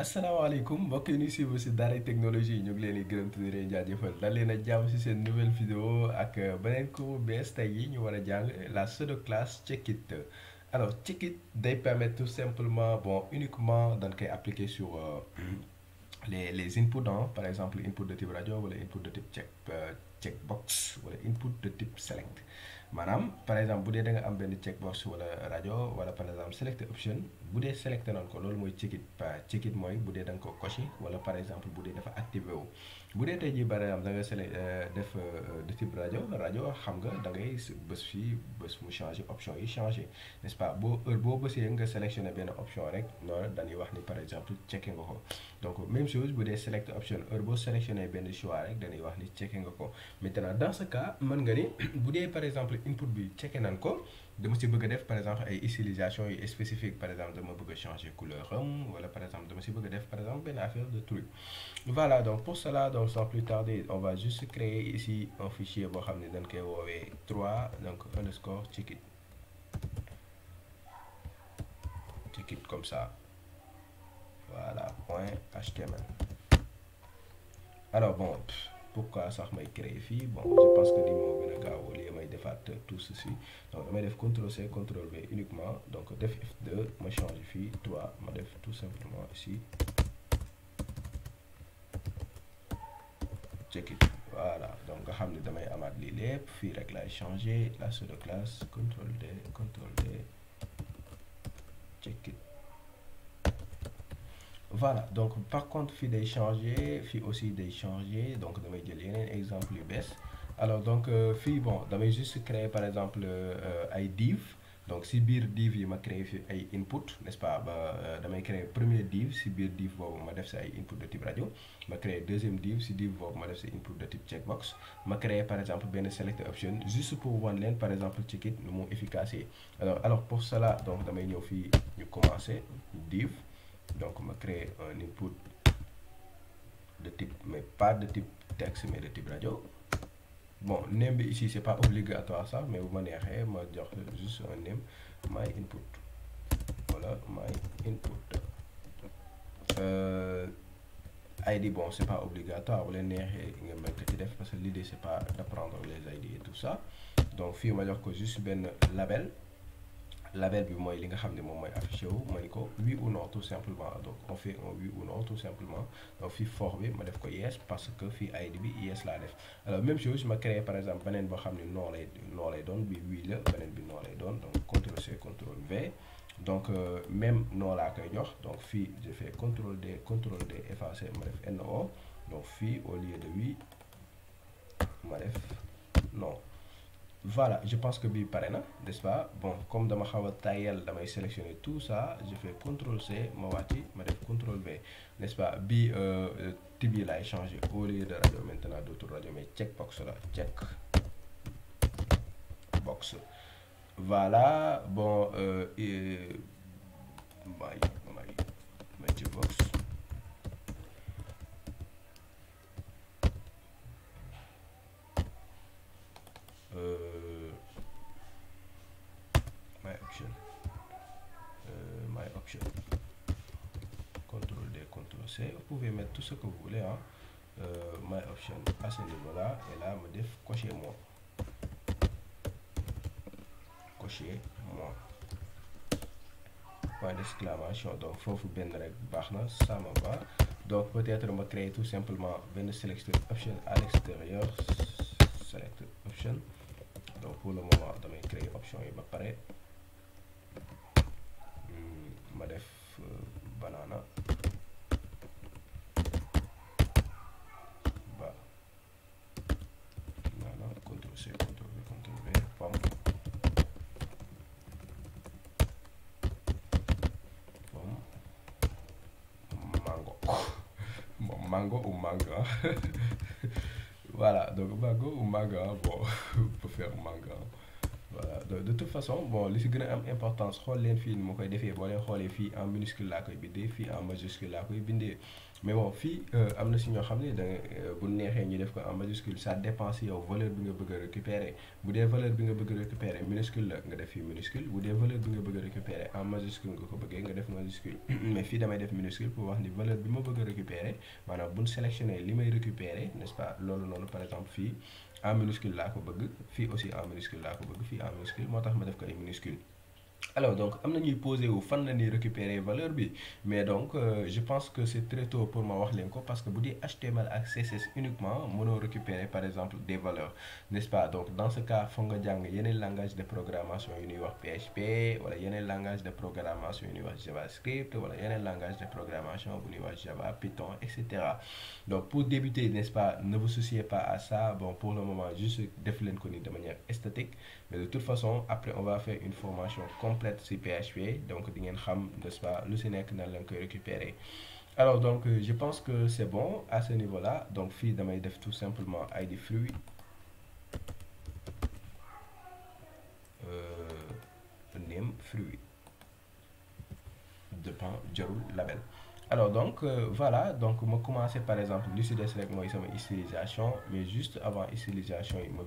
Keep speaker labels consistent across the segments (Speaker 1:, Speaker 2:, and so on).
Speaker 1: asalaamaaleykum mbokk yi ñuy suivre si Daaray Technologie ñu ngi leen di gërëm te di leen jaajëfal dal leen a jàmm si seen nouvelle vidéo ak beneen cours bu bees tey yi ñu war a jàng la pseudo classe Checkit. Alors Checkit day permettre tout simplement uniquement dañ koy appliquer sur les inputs par exemple input de type radio wala input de type checkbox wala input de type select. maanaam par exemple bu dee da nga am benn checkbox wala rajo wala par exemple select option bu dee selecté nañ ko loolu mooy checkit mooy bu dee da nga ko coché wala par exemple bu dee dafa activé wu. bu dee tey jii par exemple da nga def de type rajo xam nga da ngay bës fii bës mu changé option yi changé n'est-ce pas boo bësee nga sélectionné benn option rek noonu dañuy wax ni par exemple checké nga ko. donc même chose bu dee select option boo sélectionné benn choix rek dañuy wax ni checké nga ko. maintenant dans ce cas mën nga ni bu dee par exemple input bi checké nañ ko dama si bëgg a def par exemple ay utilisation yu spécifique par exemple dama bëgg a changer couleur am wala par exemple dama si bëgg a def par exemple benn affaire de truc. Voilà, donc pour cela donc sans plus tarder on va juste créer ici un fichier boo xam ne dañ koy woowee 3 donc underscore checkit comme ça. Voilà, point html. Alors pourquoi sax may créer fii je pense que lii moo gën a gaaw lii may defaat tout ceci donc damay def CTRL-C CTRL-V uniquement donc def F2 ma change fii 3 ma def tout simplement ici Checkit. Voilà, donc nga xam ne damay amaat lii lépp fii rek laay changer la pseudo classe CTRL-D Checkit. Voilà, donc par contre fii day changer fii aussi day changer donc damay jël yeneen exemple yu bees. Alors donc fii damay juste créer par exemple ay div. donc si biir div yi ma créé fi ay input n'est-ce pas damay créer premier div si biir div boobu ma def si ay input de type radio ma créer deuxième div si div boobu ma def si input de type checkbox ma créer par exemple benn select option juste pour wan leen par exemple Checkit nu mu efficace yi. alors pour cela donc damay ñëw fii ñu commencer div. donc ma créer un input de type mais pas de type texte mais de type radio. Name bi ici c'est pas obligatoire ça mais bu ma neexee ma jox juste un name my input voilà my input. ID c'est pas obligatoire bu leen neexee nga mën ko ci def parce que l'idée c'est pas d'apprendre les ID et tout ça. donc fii ma jox ko juste benn label bi mooy li nga xam ne moom mooy affiché wu ma ni ko oui ou non tout simplement donc on fait un oui ou non tout simplement. donc fii for bi ma def ko yes parce que fii ID bi yes laa def. alors même chose ma créé par exemple beneen boo xam ne non lay doon bi oui la beneen bi non lay doon donc CTRL-C CTRL-V donc même non laa koy jox donc fii je fais CTRL-D effacer ma def NO donc fii au lieu de oui ma def non. Voilà, je pense que bii pare na n'est-ce pas. comme dama xaw a tayel damay sélectionner tout ça je fais CTRL-C ma wàcci ma def CTRL-V n'est-ce pas. bii type yi laay changer au lieu de radio maintenant dootul radio mais checkbox la checkbox. voilà my checkbox. My option CTRL-D CTRL-C vous pouvez mettre tout ce que vous voulez my option à ce niveau là et là me def cocher moi point d'exclamation donc foofu benn rek baax na ça me va. donc peut-être ma créer tout simplement benn select option à l'extérieur select option. donc pour le moment damay créer option yi ba pare ma def banana CTRL-C CTRL-V CTRL-V pomme mango ou manga. Voilà, donc mango ou manga, on peut faire manga. voilà de toute façon bon li si gën a am importance xool leen fii ni ma koy defee boo leen xoolee fii en minuscule laa koy bindee fii en majuscule laa koy bindee mais bon fii am na si ñoo xam ne da bu neexee ñu def ko en majuscule ça dépend si yow valeur bi nga bëgg a récupérer bu dee valeur bi nga bëgg a récupérer minuscule la nga def fii minuscule bu dee valeur bi nga bëgg a récupérer en majuscule nga ko bëggee nga def majuscule mais fii damay def minuscule pour wax ni valeur bi ma bëgg a récupérer maanaam bu ñu sélectionné li may récupérer n'est-ce pas loolu noonu par exemple fii en minuscule laa ko bëgg fii aussi en minuscule laa ko bëgg fii en minuscule moo tax ma def ko ay minuscule alors donc am na ñuy posé wu fan la ñuy récupérer valeur bi mais donc je pense que c'est très tôt pour ma wax leen ko parce que bu dee HTML ak CSS uniquement mënoo récupérer par exemple des valeurs n'est-ce pas donc dans ce cas foog nga jàng yeneen langage de programmation yu ñuy wax PHP wala yeneen langage de programmation yu ñuy wax JavaScript wala yeneen langage de programmation bu ñuy wax Java Python etc. donc pour débuter n'est-ce pas ne vous souciez pas à ça bon pour le moment juste def leen ko ni de manière esthétique mais de toute façon après on va faire une formation complète sur PHP donc di ngeen xam n'est-ce pas lu si nekk nan lañ koy récupérer alors donc je pense que c'est bon à ce niveau-là donc fii damay def tout simplement id fluid name fluid dépend jarul label alors donc voilà donc ma commencer par exemple li si des rek mooy sama stylisation mais juste avant stylisation yi ma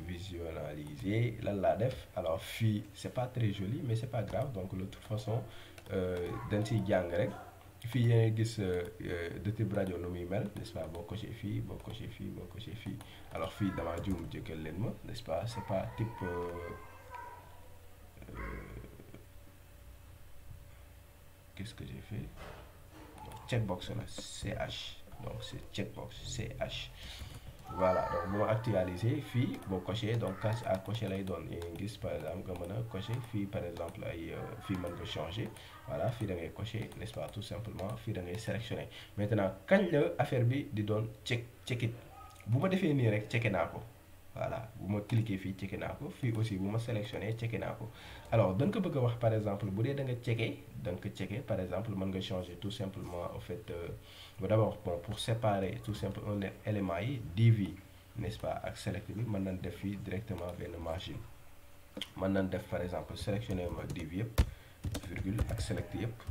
Speaker 1: visualiser lan laa def alors fii c'est pas très joli mais c'est pas grave donc de toute façon dañ siy jàng rek fii yéen gis de type radio nu muy mel n'est-ce pas boo coché fii boo coché fii boo coché fii alors fii damaa juum jëkkal leen ma n'est-ce pas c'est pas type qu'est-ce que j'ai fait checkbox la CH donc c'est checkbox CH voilà donc bu ma actualiser fii boo coché donc case à cocher lay doon yéen gis par exemple nga mën a cocher fii par exemple ay fii mën nga changer voilà fii da ngay cocher n'est-ce pas tout simplement fii da ngay sélectionner maintenant kañ la affaire bi di doon checkit bu ma defee nii rek checké naa ko voilà bu ma cliquer fii checké naa ko fii aussi bu ma sélectionner checké naa ko alors da nga ko bëgg a wax par exemple bu dee da nga checké par exemple mën nga changer tout simplement en fait d'abord bon pour séparer tout simplement élément yi div n'est-ce pas ak select bi mën nañ def fii directement benn margin mën nañ def par exemple sélectionner ma div yëpp virgule ak select yëpp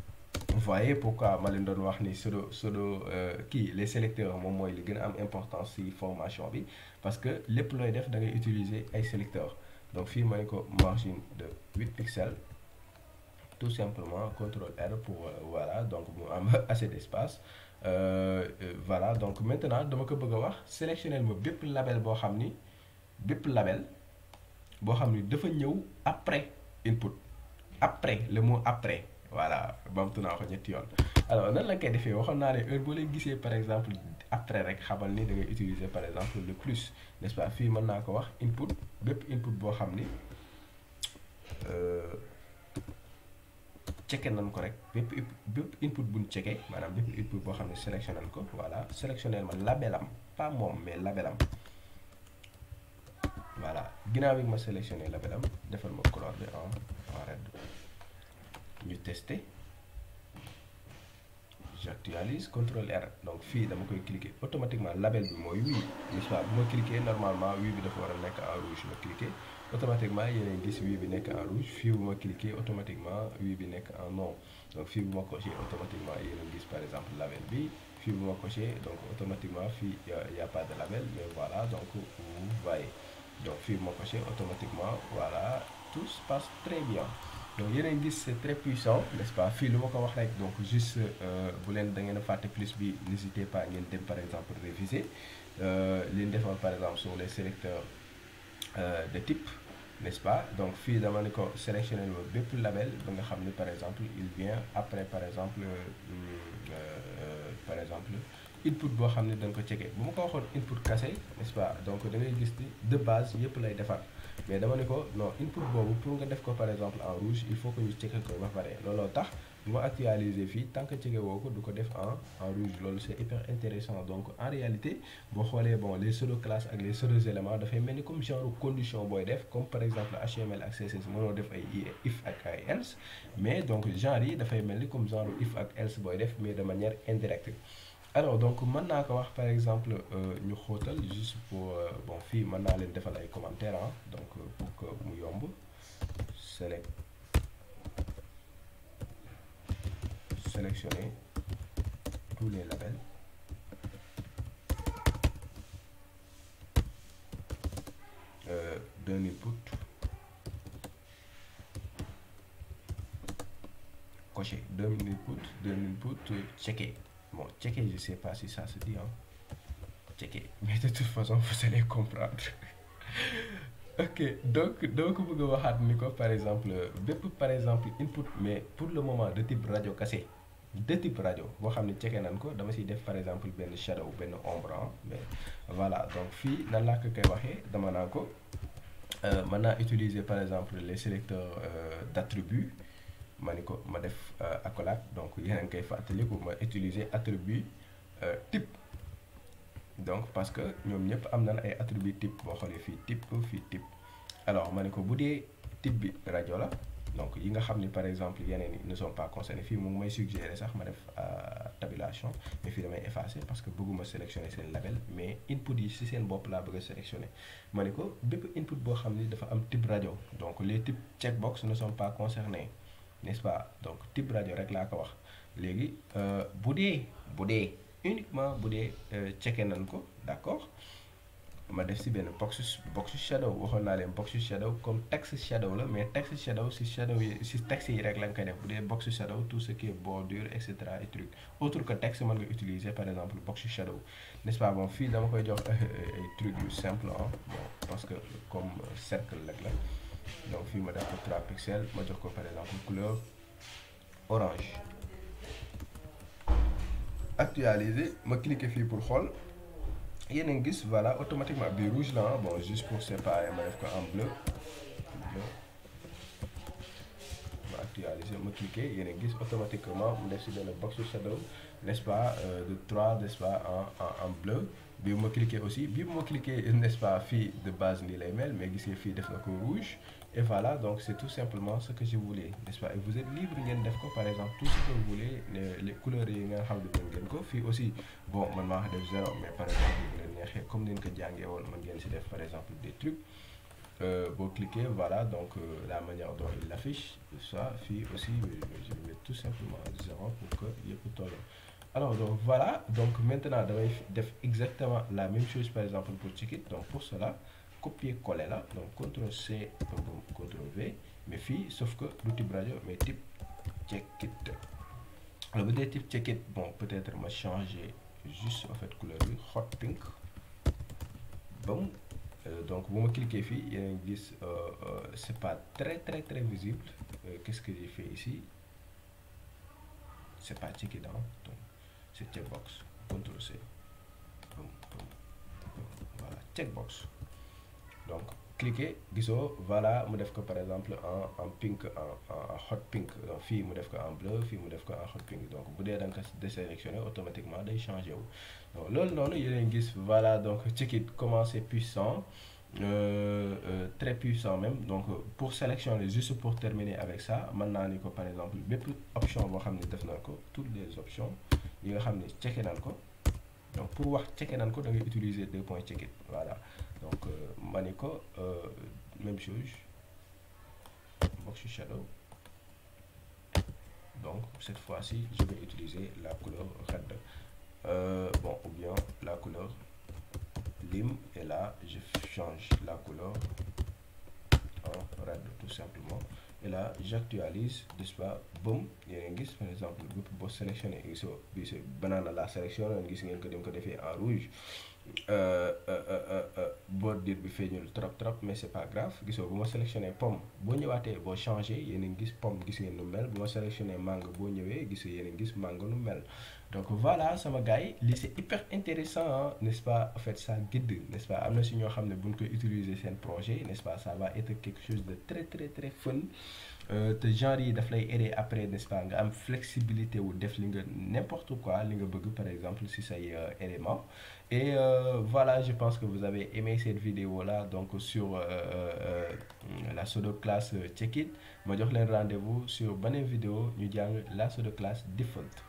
Speaker 1: vous voyez pourquoi ma leen doon wax ni pseudo les sélecteurs moom mooy li gën a am importance ci formation bi parce que lépp looy def da ngay utiliser ay sélecteurs donc fii ma ne ko margin de 8 pixels tout simplement CTRL R pour voilà donc mu am assez d'espace voilà donc maintenant dama ko bëgg a wax sélectionner ma bépp label boo xam ni dafa ñëw après input après le mot après voilà bamtu naa ko ñetti yoon alors nan la koy defee waxoon naa ne heure boo leen gisee par exemple après rek xamal ni da ngay utiliser par exemple le plus n'est-ce pas fii mën naa ko wax input bépp input boo xam ni checké nañ ko rek bépp input bu ñu checké maanaam bépp input boo xam ne sélectionné nañ ko voilà sélectionné ma labelam pas moom mais labelam voilà ginnaaw bi ma sélectionné labelam defal ma couleur bi en red ñu testé j'actualise CTRL R donc fii dama koy cliquer automatiquement label bi mooy oui n'est-ce pas bu ma cliquer normalement oui bi dafa war a nekk en rouge ma cliquer automatiquement yeneen gis oui bi nekk en rouge fii bu ma cliquer automatiquement oui bi nekk en non donc fii bu ma coché automatiquement yeneen gis par exemple label bi fii bu ma coché donc automatiquement fii y a pas de label mais voilà donc vous voyez donc fii bu ma coché automatiquement voilà tout se passe très bien donc yeneen gis c'est très puissant n'est-ce pas fii lu ma ko wax rek donc juste bu leen da ngeen a fàtte plus bi n'hésitez pas ngeen dem par exemple réviser li ñu defoon par exemple sur les sélecteurs de type n'est-ce pas donc fii dama ne ko sélectionner ma bépp label ba nga xam ne par exemple il vient après par exemple input boo xam ne da nga ko checké bu ma ko waxoon input cassé n'est-ce pas donc da ngay gis ni de base yëpp lay defar mais dama ne ko non input boobu pour nga def ko par exemple en rouge il faut que ñu checké ko ba pare looloo tax bu ma actualiser fii tant que checké woo ko du ko def en rouge loolu c'est hyper intéressant donc en réalité boo xoolee bon les pseudo classes ak les pseudo éléments dafay mel ni comme genre condition booy def comme par exemple HTML ak CSS mënoo def ay if ak ay else mais donc genre yi dafay mel ni comme genre if ak else booy def mais de manière indirecte alors donc mën naa ko wax par exemple ñu xóotal juste pour bon fii mën naa leen defal ay commentaires ah donc pour que mu yomb sélectionner tous les labels d'un input, cocher d'un input, checker. Bon, checker, je sais pas si ça se dit, hein. Checker. Mais de toute façon, vous allez comprendre. Ok, donc bëgg a waxaat ni ko par exemple bépp par exemple input mais pour le moment de type rajo kase de type rajo boo xam ne checké nañ ko dama siy def par exemple benn shadow benn ombre mais voilà donc fii nan laa ko koy waxee dama naa ko mën naa utiliser par exemple les sélecteurs d'attributs ma ni ko ma def accolade donc yéen a ngi koy fàttaliku ma utiliser attribut type donc parce que ñoom ñëpp am nañ ay attributs type boo xoolee fii type alors ma ne ko bu dee type bi rajo la donc yi nga xam ni par exemple yeneen yi ne sont pas concernés fii mu ngi may suggérer sax ma def tabulation mais fii damay effacer parce que bëgguma sélectionner seen label mais input yi ci seen bopp laa bëgg a sélectionner ma ne ko bépp input boo xam ni dafa am type rajo donc les types checkbox ne sont pas concernés n'est-ce pas donc type rajo rek laa ko wax léegi bu dee uniquement bu dee checké nañ ko d'accord ma def si benn box shadow waxoon naa leen box shadow comme text shadow la mais text shadow si texte yi rek la nga koy def bu dee box shadow tout ce qui est bordure et cetera et truc autre que texte mën nga utiliser par exemple box shadow n'est-ce pas bon fii dama koy jox ay trucs yu simple bon parce que comme cercle rek la donc fii ma def ko 3 pixels ma jox ko par exemple couleur orange actualiser ma cliquer fii pour xool yéen a ngi gis voilà automatiquement bi rouge là bon juste pour séparer ma def ko en bleu ma actualiser ma cliquer yéen a ngi gis automatiquement mu def si benn box shadow n'est-ce pas de 3 n'est-ce pas en bleu bi ma cliquer aussi bi ma cliquer n'est-ce pas fii de base nii lay mel mais gis nga fii def na ko rouge et voilà donc c'est tout simplement ce que je voulais n'est-ce pas et vous êtes libre ngeen def ko par exemple tout ce que vous voulez les couleurs yi nga xam ne mën ngeen ko fii aussi bon man maa def 0 mais par exemple bu leen neexee comme ni ngeen ko jàngee woon mën ngeen si def par exemple des trucs boo cliquer voilà donc la manière dont il l'affiche ça fii aussi je vais mettre tout simplement 0 pour que yëpp tolloo alors donc voilà donc maintenant damay def exactement la même chose par exemple pour Checkit donc pour cela copier-coller là donc CTRL-C CTRL-V mais fii sauf que du type rajo mais type Checkit alors bu dee type Checkit bon peut-être ma changer juste en fait couleur bi hot pink bon donc bu ma cliquer fii yéen a gis c'est pas très visible qu'est-ce que j'ai fait ici c'est pas Checkit donc c'est checkbox CTRL-C voilà checkbox donc cliquer gisoo voilà mu def ko par exemple en pink en hot pink donc fii mu def ko en bleu fii mu def ko en hot pink donc bu dee da nga ko désélectionné automatiquement day changé wu donc loolu noonu yéen a gis voilà donc Checkit comment c'est puissant très puissant même donc pour sélectionner juste pour terminer avec ça mën naa ni ko par exemple bépp option boo xam ne def na ko toutes les options yi nga xam ne checké nañ ko donc pour wax checké nañ ko da ngay utiliser 2 points Checkit voilà donc ma ni ko même chose box shadow donc cette fois-ci je vais utiliser la couleur red bon ou bien la couleur lime et là je change la couleur en red tout simplement et là j'actualise n'est-ce pas boum yéen gis par exemple bépp boo sélectionné gisoo bi c'est banana la sélectionné gis ngeen ko dem ko defee en rouge bordure bi feeñul trop mais c'est pas grave gisoo bu ma sélectionné pomme boo ñëwaatee boo changé yéen a ngi gis pomme gis ngeen nu mel bu ma sélectionné mangue boo ñëwee gis yéen a ngi gis mangue nu mel donc voilà sama gars yi lii c'est hyper intéressant hein, n'est-ce pas en fait ça guide n'est-ce pas am na si ñoo xam ne bu ñu koy utiliser seen projet n'est-ce pas ça va être quelque chose de très fun te genre yi daf lay aider après n'est-ce pas nga am flexibilité wu def li nga n'importe quoi li nga bëgg par exemple si say éléments et voilà je pense que vous avez aimé cette vidéo là donc sur la pseudo classe Checkit ma jox leen rendez-vous sur beneen vidéo ñu jàng la pseudo classe default